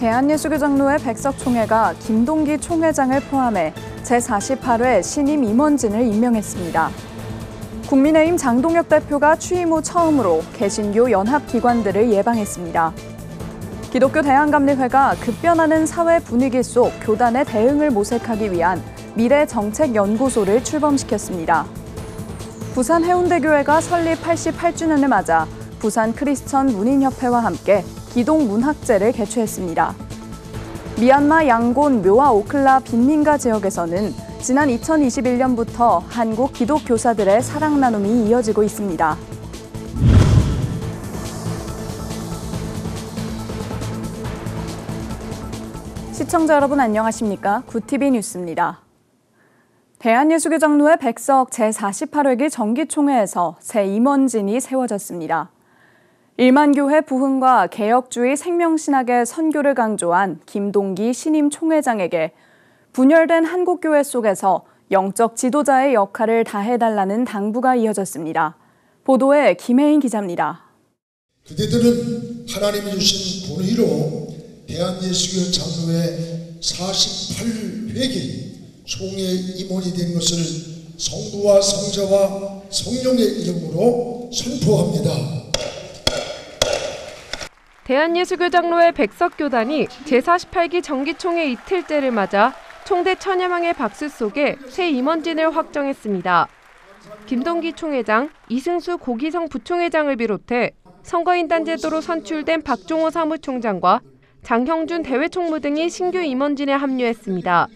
대한예수교장로회 백석총회가 김동기 총회장을 포함해 제48회 신임 임원진을 임명했습니다. 국민의힘 장동혁 대표가 취임 후 처음으로 개신교 연합기관들을 예방했습니다. 기독교 대한감리회가 급변하는 사회 분위기 속 교단의 대응을 모색하기 위한 미래정책연구소를 출범시켰습니다. 부산 해운대교회가 설립 88주년을 맞아 부산 크리스천 문인협회와 함께 기독문학제를 개최했습니다. 미얀마 양곤 묘와 오클라 빈민가 지역에서는 지난 2021년부터 한국 기독교사들의 사랑 나눔이 이어지고 있습니다. 시청자 여러분 안녕하십니까? 구TV 뉴스입니다. 대한예수교장로회 백석 제48회기 정기총회에서 새 임원진이 세워졌습니다. 일만교회 부흥과 개혁주의 생명신학의 선교를 강조한 김동기 신임 총회장에게 분열된 한국교회 속에서 영적 지도자의 역할을 다해달라는 당부가 이어졌습니다. 보도에 김혜인 기자입니다. 그대들은 하나님이 주신 본의로 대한예수교 장로회 48회기 총회 임원이 된 것을 성부와 성자와 성령의 이름으로 선포합니다. 대한예수교장로회 백석교단이 제48기 정기총회 이틀째를 맞아 총대 천여명의 박수 속에 새 임원진을 확정했습니다. 김동기 총회장, 이승수 고기성 부총회장을 비롯해 선거인단 제도로 선출된 박종호 사무총장과 장형준 대외총무 등이 신규 임원진에 합류했습니다.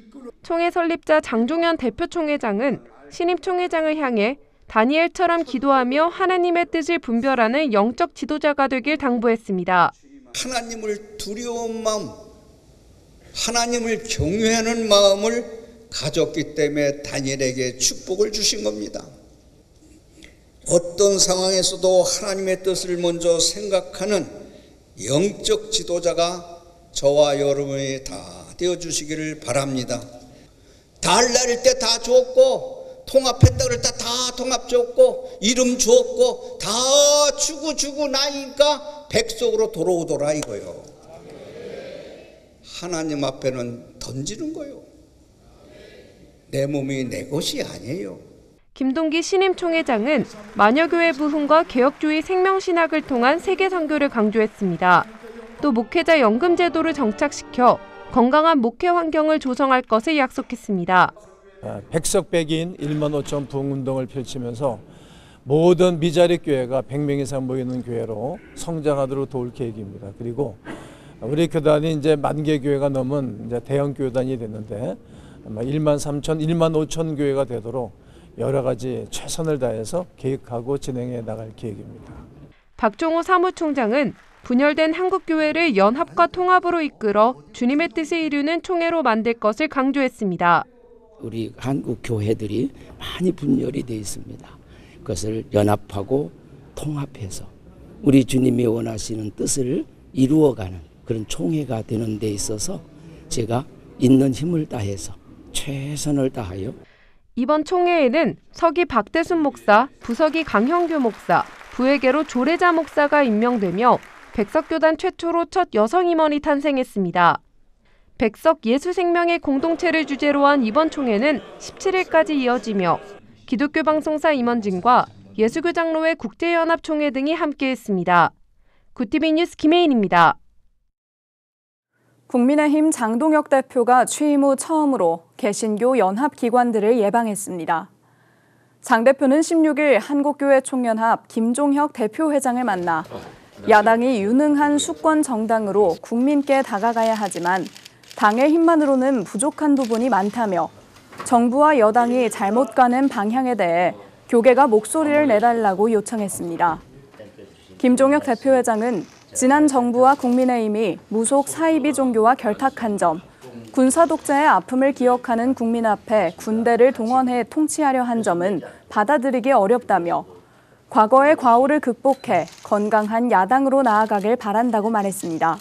총회 설립자 장종현 대표총회장은 신임 총회장을 향해 다니엘처럼 기도하며 하나님의 뜻을 분별하는 영적 지도자가 되길 당부했습니다. 하나님을 두려운 마음, 하나님을 경외하는 마음을 가졌기 때문에 다니엘에게 축복을 주신 겁니다. 어떤 상황에서도 하나님의 뜻을 먼저 생각하는 영적 지도자가 저와 여러분이 다 되어주시기를 바랍니다. 달날일 때 다 주었고 통합했다 그럴 때 다 통합 줬고 이름 주었고 다 주고 나니까 백석으로 돌아오더라 이거요. 하나님 앞에는 던지는 거요. 내 몸이 내 것이 아니에요. 김동기 신임 총회장은 마녀교회 부흥과 개혁주의 생명신학을 통한 세계 선교를 강조했습니다. 또 목회자 연금 제도를 정착시켜 건강한 목회 환경을 조성할 것을 약속했습니다. 백석백인 1만 5천 부흥운동을 펼치면서 모든 미자립 교회가 100명 이상 모이는 교회로 성장하도록 도울 계획입니다. 그리고 우리 교단이 이제 10,000개 교회가 넘은 이제 대형 교단이 됐는데 1만 3천, 1만 5천 교회가 되도록 여러 가지 최선을 다해서 계획하고 진행해 나갈 계획입니다. 박종호 사무총장은 분열된 한국교회를 연합과 통합으로 이끌어 주님의 뜻을 이루는 총회로 만들 것을 강조했습니다. 우리 한국 교회들이 많이 분열이 되어 있습니다. 그것을 연합하고 통합해서 우리 주님이 원하시는 뜻을 이루어가는 그런 총회가 되는 데 있어서 제가 있는 힘을 다해서 최선을 다하여 이번 총회에는 서기 박대순 목사, 부서기 강형규 목사, 부회계로 조례자 목사가 임명되며 백석교단 최초로 첫 여성 임원이 탄생했습니다. 백석 예수생명의 공동체를 주제로 한 이번 총회는 17일까지 이어지며 기독교 방송사 임원진과 예수교장로회 국제연합총회 등이 함께했습니다. 구TV 뉴스 김혜인입니다. 국민의힘 장동혁 대표가 취임 후 처음으로 개신교 연합기관들을 예방했습니다. 장 대표는 16일 한국교회총연합 김종혁 대표회장을 만나 야당이 유능한 수권 정당으로 국민께 다가가야 하지만 당의 힘만으로는 부족한 부분이 많다며 정부와 여당이 잘못 가는 방향에 대해 교계가 목소리를 내달라고 요청했습니다. 김종혁 대표회장은 지난 정부와 국민의힘이 무속 사이비 종교와 결탁한 점, 군사 독재의 아픔을 기억하는 국민 앞에 군대를 동원해 통치하려 한 점은 받아들이기 어렵다며 과거의 과오를 극복해 건강한 야당으로 나아가길 바란다고 말했습니다.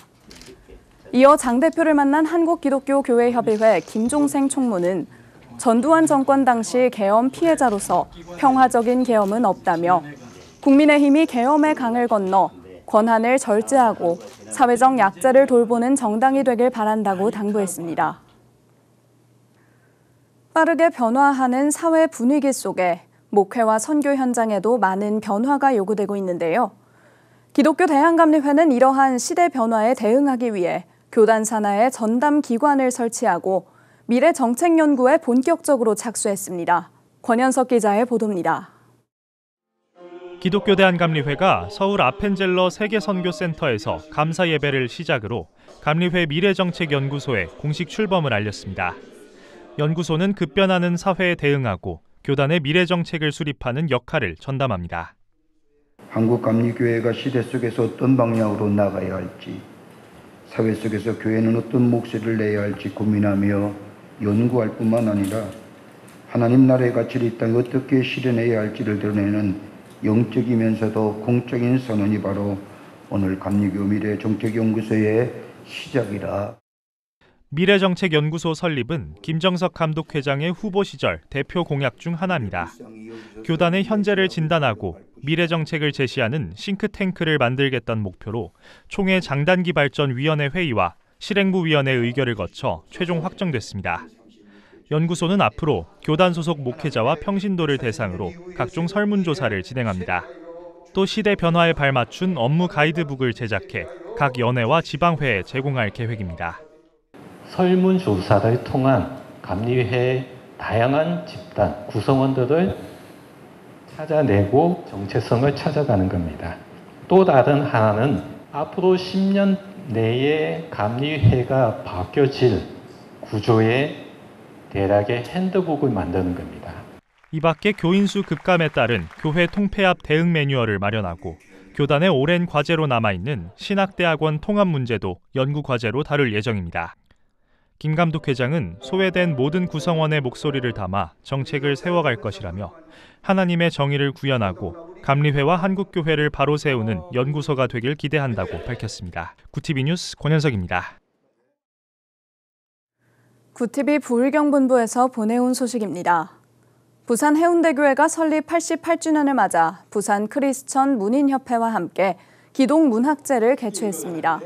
이어 장 대표를 만난 한국기독교교회협의회 김종생 총무는 전두환 정권 당시 계엄 피해자로서 평화적인 계엄은 없다며 국민의힘이 계엄의 강을 건너 권한을 절제하고 사회적 약자를 돌보는 정당이 되길 바란다고 당부했습니다. 빠르게 변화하는 사회 분위기 속에 목회와 선교 현장에도 많은 변화가 요구되고 있는데요. 기독교 대한감리회는 이러한 시대 변화에 대응하기 위해 교단 산하에 전담 기관을 설치하고 미래 정책 연구에 본격적으로 착수했습니다. 권현석 기자의 보도입니다. 기독교 대한감리회가 서울 아펜젤러 세계선교센터에서 감사 예배를 시작으로 감리회 미래정책연구소에 공식 출범을 알렸습니다. 연구소는 급변하는 사회에 대응하고 교단의 미래정책을 수립하는 역할을 전담합니다. 한국감리교회가 시대 속에서 어떤 방향으로 나가야 할지, 사회 속에서 교회는 어떤 목소리를 내야 할지 고민하며 연구할 뿐만 아니라 하나님 나라의 가치를 이 땅에 어떻게 실현해야 할지를 드러내는 영적이면서도 공적인 선언이 바로 오늘 감리교 미래정책연구소의 시작이라. 미래정책연구소 설립은 김정석 감독회장의 후보 시절 대표 공약 중 하나입니다. 교단의 현재를 진단하고 미래정책을 제시하는 싱크탱크를 만들겠다는 목표로 총회 장단기발전위원회 회의와 실행부위원회 의결을 거쳐 최종 확정됐습니다. 연구소는 앞으로 교단 소속 목회자와 평신도를 대상으로 각종 설문조사를 진행합니다. 또 시대 변화에 발맞춘 업무 가이드북을 제작해 각 연회와 지방회에 제공할 계획입니다. 설문조사를 통한 감리회의 다양한 집단, 구성원들을 찾아내고 정체성을 찾아가는 겁니다. 또 다른 하나는 앞으로 10년 내에 감리회가 바뀌어질 구조의 대략의 핸드북을 만드는 겁니다. 이 밖에 교인수 급감에 따른 교회 통폐합 대응 매뉴얼을 마련하고 교단의 오랜 과제로 남아있는 신학대학원 통합 문제도 연구 과제로 다룰 예정입니다. 김 감독회장은 소외된 모든 구성원의 목소리를 담아 정책을 세워갈 것이라며 하나님의 정의를 구현하고 감리회와 한국교회를 바로 세우는 연구소가 되길 기대한다고 밝혔습니다. 구티비 뉴스 권현석입니다. 구티비 부울경본부에서 보내온 소식입니다. 부산 해운대교회가 설립 88주년을 맞아 부산 크리스천 문인협회와 함께 기독문학제를 개최했습니다.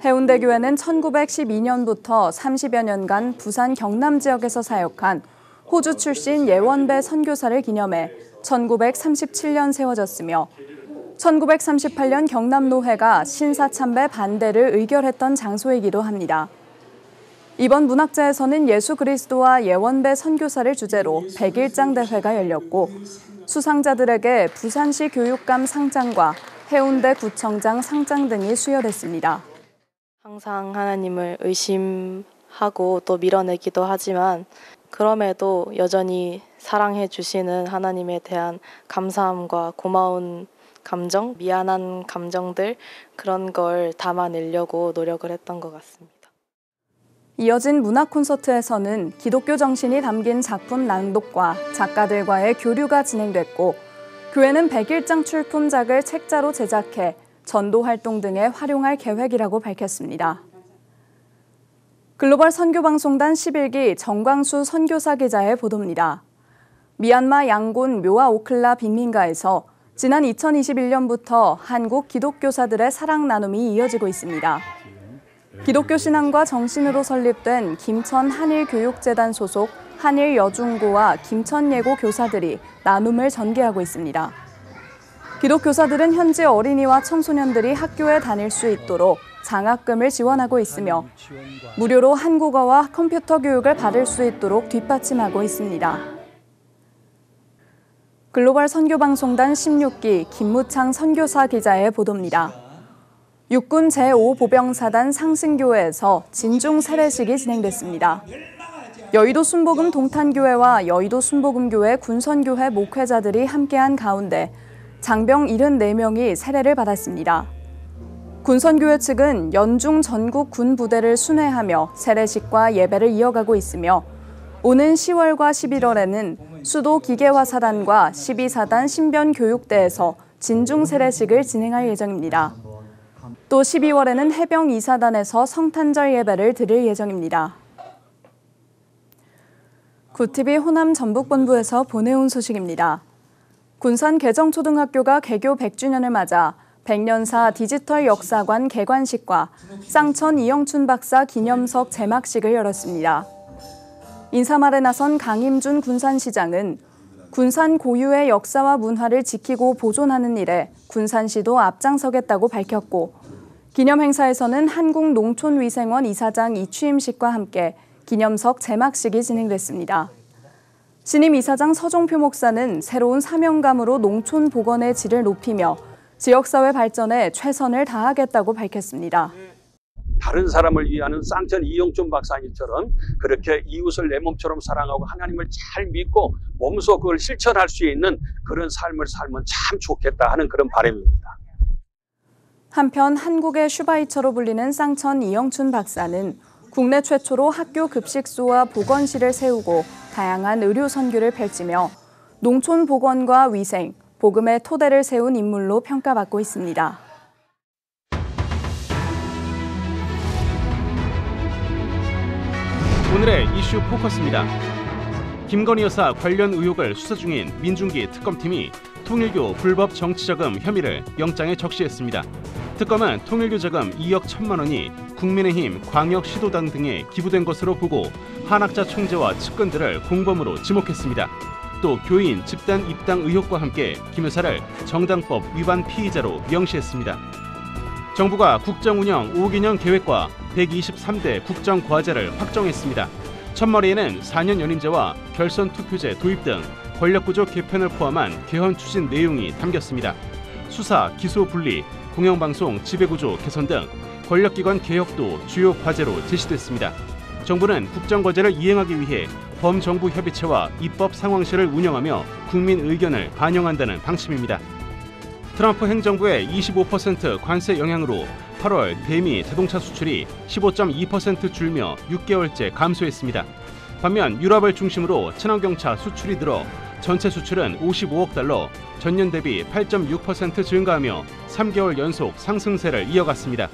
해운대교회는 1912년부터 30여 년간 부산 경남 지역에서 사역한 호주 출신 예원배 선교사를 기념해 1937년 세워졌으며 1938년 경남노회가 신사참배 반대를 의결했던 장소이기도 합니다. 이번 문학제에서는 예수 그리스도와 예원배 선교사를 주제로 100일장 대회가 열렸고 수상자들에게 부산시 교육감 상장과 해운대 구청장 상장 등이 수여됐습니다. 항상 하나님을 의심하고 또 밀어내기도 하지만 그럼에도 여전히 사랑해 주시는 하나님에 대한 감사함과 고마운 감정, 미안한 감정들 그런 걸 담아내려고 노력을 했던 것 같습니다. 이어진 문학 콘서트에서는 기독교 정신이 담긴 작품 낭독과 작가들과의 교류가 진행됐고 교회는 100일장 출품작을 책자로 제작해 전도 활동 등에 활용할 계획이라고 밝혔습니다. 글로벌 선교방송단 11기 정광수 선교사 기자의 보도입니다. 미얀마 양곤 묘아 오클라 빈민가에서 지난 2021년부터 한국 기독교사들의 사랑 나눔이 이어지고 있습니다. 기독교 신앙과 정신으로 설립된 김천 한일교육재단 소속 한일여중고와 김천예고 교사들이 나눔을 전개하고 있습니다. 기독교사들은 현지 어린이와 청소년들이 학교에 다닐 수 있도록 장학금을 지원하고 있으며 무료로 한국어와 컴퓨터 교육을 받을 수 있도록 뒷받침하고 있습니다. 글로벌 선교방송단 16기 김무창 선교사 기자의 보도입니다. 육군 제5보병사단 상승교회에서 진중 세례식이 진행됐습니다. 여의도 순복음 동탄교회와 여의도 순복음교회 군선교회 목회자들이 함께한 가운데 장병 74명이 세례를 받았습니다. 군선교회 측은 연중 전국 군 부대를 순회하며 세례식과 예배를 이어가고 있으며 오는 10월과 11월에는 수도 기계화사단과 12사단 신변교육대에서 진중 세례식을 진행할 예정입니다. 또 12월에는 해병 2사단에서 성탄절 예배를 드릴 예정입니다. 구티비 호남 전북본부에서 보내온 소식입니다. 군산 개정초등학교가 개교 100주년을 맞아 백년사 디지털 역사관 개관식과 쌍천 이영춘 박사 기념석 제막식을 열었습니다. 인사말에 나선 강임준 군산시장은 군산 고유의 역사와 문화를 지키고 보존하는 일에 군산시도 앞장서겠다고 밝혔고, 기념 행사에서는 한국농촌위생원 이사장 이취임식과 함께 기념석 제막식이 진행됐습니다. 신임 이사장 서종표 목사는 새로운 사명감으로 농촌 복원의 질을 높이며 지역사회 발전에 최선을 다하겠다고 밝혔습니다. 다른 사람을 위하는 쌍천 이영춘 박사님처럼 그렇게 이웃을 내 몸처럼 사랑하고 하나님을 잘 믿고 몸소 그걸 실천할 수 있는 그런 삶을 살면 참 좋겠다 하는 그런 바람입니다. 한편 한국의 슈바이처로 불리는 쌍천 이영춘 박사는 국내 최초로 학교 급식소와 보건실을 세우고 다양한 의료 선교를 펼치며 농촌 복원과 위생, 복음의 토대를 세운 인물로 평가받고 있습니다. 오늘의 이슈 포커스입니다. 김건희 여사 관련 의혹을 수사 중인 민중기 특검팀이 통일교 불법 정치자금 혐의를 영장에 적시했습니다. 특검은 통일교 자금 2억 1천만 원이 국민의힘 광역시도당 등에 기부된 것으로 보고 한학자 총재와 측근들을 공범으로 지목했습니다. 또 교인 집단 입당 의혹과 함께 김 여사를 정당법 위반 피의자로 명시했습니다. 정부가 국정운영 5개년 계획과 123대 국정과제를 확정했습니다. 첫머리에는 4년 연임제와 결선 투표제 도입 등 권력구조 개편을 포함한 개헌 추진 내용이 담겼습니다. 수사, 기소 분리, 공영방송 지배구조 개선 등 권력기관 개혁도 주요 과제로 제시됐습니다. 정부는 국정과제를 이행하기 위해 범정부 협의체와 입법 상황실을 운영하며 국민 의견을 반영한다는 방침입니다. 트럼프 행정부의 25% 관세 영향으로 8월 대미 자동차 수출이 15.2% 줄며 6개월째 감소했습니다. 반면 유럽을 중심으로 친환경차 수출이 늘어 전체 수출은 55억 달러, 전년 대비 8.6% 증가하며 3개월 연속 상승세를 이어갔습니다.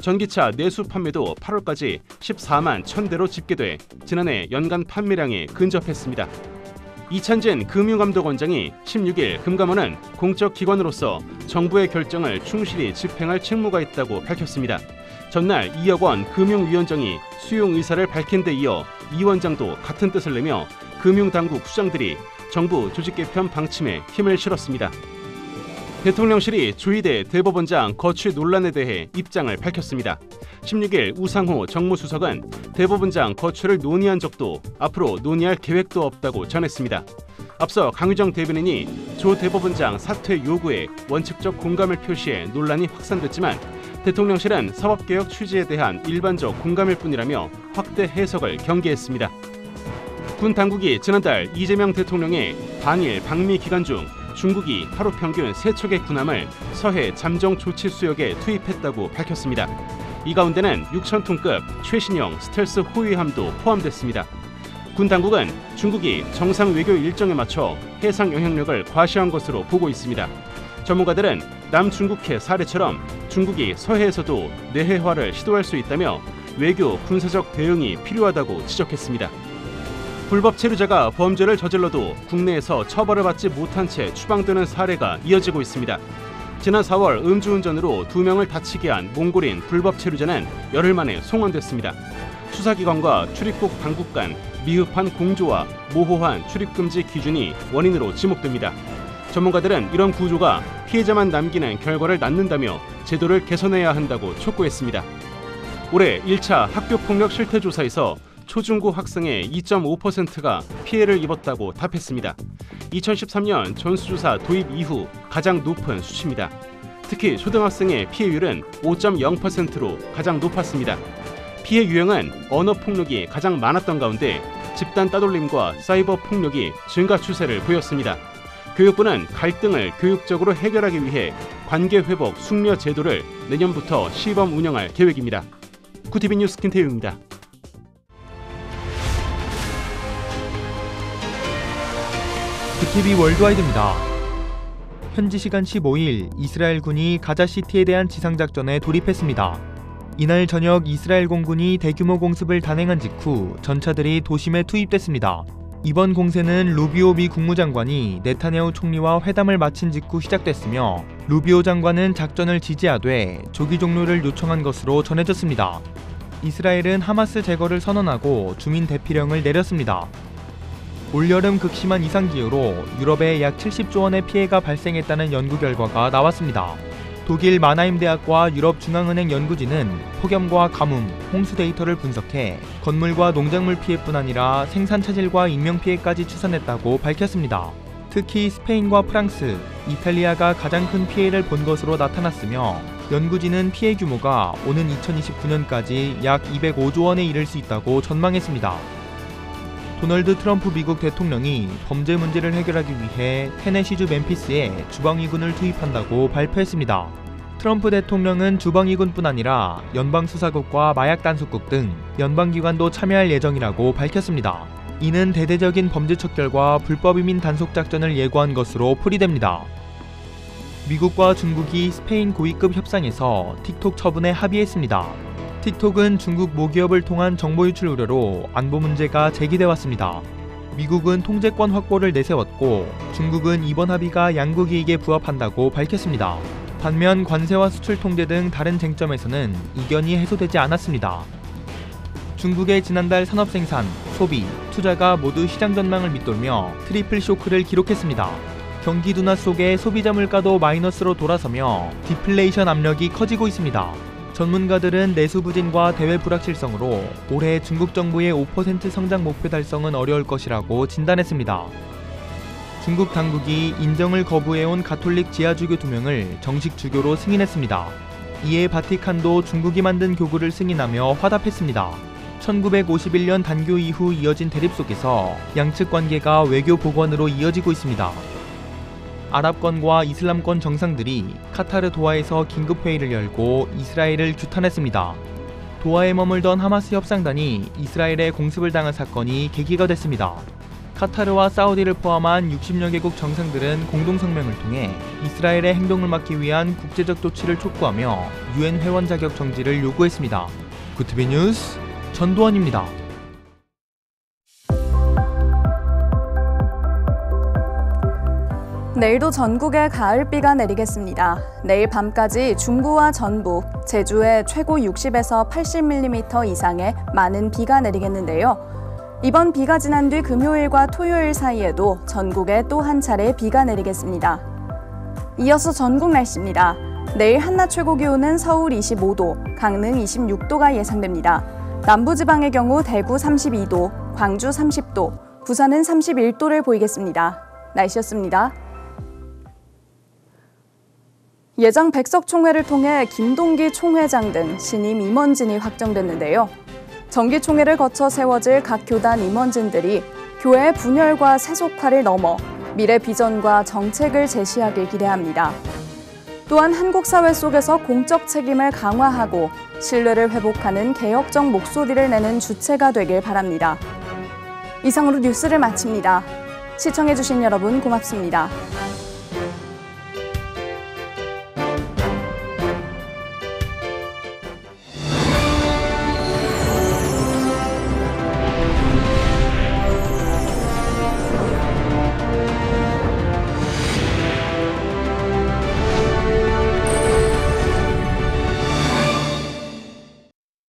전기차 내수 판매도 8월까지 14만 1,000대로 집계돼 지난해 연간 판매량에 근접했습니다. 이찬진 금융감독원장이 16일 금감원은 공적 기관으로서 정부의 결정을 충실히 집행할 책무가 있다고 밝혔습니다. 전날 2억 원 금융위원장이 수용 의사를 밝힌 데 이어 이 원장도 같은 뜻을 내며 금융당국 수장들이 정부 조직 개편 방침에 힘을 실었습니다. 대통령실이 조희대 대법원장 거취 논란에 대해 입장을 밝혔습니다. 16일 우상호 정무수석은 대법원장 거취를 논의한 적도 앞으로 논의할 계획도 없다고 전했습니다. 앞서 강유정 대변인이 조 대법원장 사퇴 요구에 원칙적 공감을 표시해 논란이 확산됐지만 대통령실은 사법개혁 취지에 대한 일반적 공감일 뿐이라며 확대 해석을 경계했습니다. 군 당국이 지난달 이재명 대통령의 반일 방미 기간 중 중국이 하루 평균 3척의 군함을 서해 잠정 조치 수역에 투입했다고 밝혔습니다. 이 가운데는 6,000톤급 최신형 스텔스 호위함도 포함됐습니다. 군 당국은 중국이 정상 외교 일정에 맞춰 해상 영향력을 과시한 것으로 보고 있습니다. 전문가들은 남중국해 사례처럼 중국이 서해에서도 내해화를 시도할 수 있다며 외교 군사적 대응이 필요하다고 지적했습니다. 불법 체류자가 범죄를 저질러도 국내에서 처벌을 받지 못한 채 추방되는 사례가 이어지고 있습니다. 지난 4월 음주운전으로 2명을 다치게 한 몽골인 불법 체류자는 열흘 만에 송환됐습니다. 수사기관과 출입국 당국 간 미흡한 공조와 모호한 출입금지 기준이 원인으로 지목됩니다. 전문가들은 이런 구조가 피해자만 남기는 결과를 낳는다며 제도를 개선해야 한다고 촉구했습니다. 올해 1차 학교폭력 실태조사에서 초중고 학생의 2.5%가 피해를 입었다고 답했습니다. 2013년 전수조사 도입 이후 가장 높은 수치입니다. 특히 초등학생의 피해율은 5.0%로 가장 높았습니다. 피해 유형은 언어폭력이 가장 많았던 가운데 집단 따돌림과 사이버 폭력이 증가 추세를 보였습니다. 교육부는 갈등을 교육적으로 해결하기 위해 관계회복 숙려 제도를 내년부터 시범 운영할 계획입니다. 구티비 뉴스 김태우입니다. 구티비 월드와이드입니다. 현지 시간 15일 이스라엘군이 가자시티에 대한 지상작전에 돌입했습니다. 이날 저녁 이스라엘 공군이 대규모 공습을 단행한 직후 전차들이 도심에 투입됐습니다. 이번 공세는 루비오 미 국무장관이 네타냐후 총리와 회담을 마친 직후 시작됐으며 루비오 장관은 작전을 지지하되 조기 종료를 요청한 것으로 전해졌습니다. 이스라엘은 하마스 제거를 선언하고 주민 대피령을 내렸습니다. 올여름 극심한 이상기후로 유럽에 약 70조 원의 피해가 발생했다는 연구 결과가 나왔습니다. 독일 마나임 대학과 유럽중앙은행 연구진은 폭염과 가뭄, 홍수 데이터를 분석해 건물과 농작물 피해뿐 아니라 생산 차질과 인명 피해까지 추산했다고 밝혔습니다. 특히 스페인과 프랑스, 이탈리아가 가장 큰 피해를 본 것으로 나타났으며 연구진은 피해 규모가 오는 2029년까지 약 205조 원에 이를 수 있다고 전망했습니다. 도널드 트럼프 미국 대통령이 범죄 문제를 해결하기 위해 테네시주 멤피스에 주방위군을 투입한다고 발표했습니다. 트럼프 대통령은 주방위군뿐 아니라 연방수사국과 마약단속국 등 연방기관도 참여할 예정이라고 밝혔습니다. 이는 대대적인 범죄 척결과 불법이민 단속 작전을 예고한 것으로 풀이됩니다. 미국과 중국이 스페인 고위급 협상에서 틱톡 처분에 합의했습니다. 틱톡은 중국 모기업을 통한 정보 유출 우려로 안보 문제가 제기돼 왔습니다. 미국은 통제권 확보를 내세웠고 중국은 이번 합의가 양국 이익에 부합한다고 밝혔습니다. 반면 관세와 수출 통제 등 다른 쟁점에서는 이견이 해소되지 않았습니다. 중국의 지난달 산업 생산, 소비, 투자가 모두 시장 전망을 밑돌며 트리플 쇼크를 기록했습니다. 경기 둔화 속에 소비자 물가도 마이너스로 돌아서며 디플레이션 압력이 커지고 있습니다. 전문가들은 내수 부진과 대외 불확실성으로 올해 중국 정부의 5% 성장 목표 달성은 어려울 것이라고 진단했습니다. 중국 당국이 인정을 거부해온 가톨릭 지하주교 2명을 정식 주교로 승인했습니다. 이에 바티칸도 중국이 만든 교구를 승인하며 화답했습니다. 1951년 단교 이후 이어진 대립 속에서 양측 관계가 외교 복원으로 이어지고 있습니다. 아랍권과 이슬람권 정상들이 카타르 도하에서 긴급회의를 열고 이스라엘을 규탄했습니다. 도하에 머물던 하마스 협상단이 이스라엘에 공습을 당한 사건이 계기가 됐습니다. 카타르와 사우디를 포함한 60여 개국 정상들은 공동성명을 통해 이스라엘의 행동을 막기 위한 국제적 조치를 촉구하며 UN 회원 자격 정지를 요구했습니다. 구티비 뉴스 전도원입니다. 내일도 전국에 가을비가 내리겠습니다. 내일 밤까지 중부와 전북, 제주에 최고 60에서 80mm 이상의 많은 비가 내리겠는데요. 이번 비가 지난 뒤 금요일과 토요일 사이에도 전국에 또 한 차례 비가 내리겠습니다. 이어서 전국 날씨입니다. 내일 한낮 최고 기온은 서울 25도, 강릉 26도가 예상됩니다. 남부지방의 경우 대구 32도, 광주 30도, 부산은 31도를 보이겠습니다. 날씨였습니다. 예정 백석총회를 통해 김동기 총회장 등 신임 임원진이 확정됐는데요. 정기총회를 거쳐 세워질 각 교단 임원진들이 교회의 분열과 세속화를 넘어 미래 비전과 정책을 제시하길 기대합니다. 또한 한국 사회 속에서 공적 책임을 강화하고 신뢰를 회복하는 개혁적 목소리를 내는 주체가 되길 바랍니다. 이상으로 뉴스를 마칩니다. 시청해주신 여러분 고맙습니다.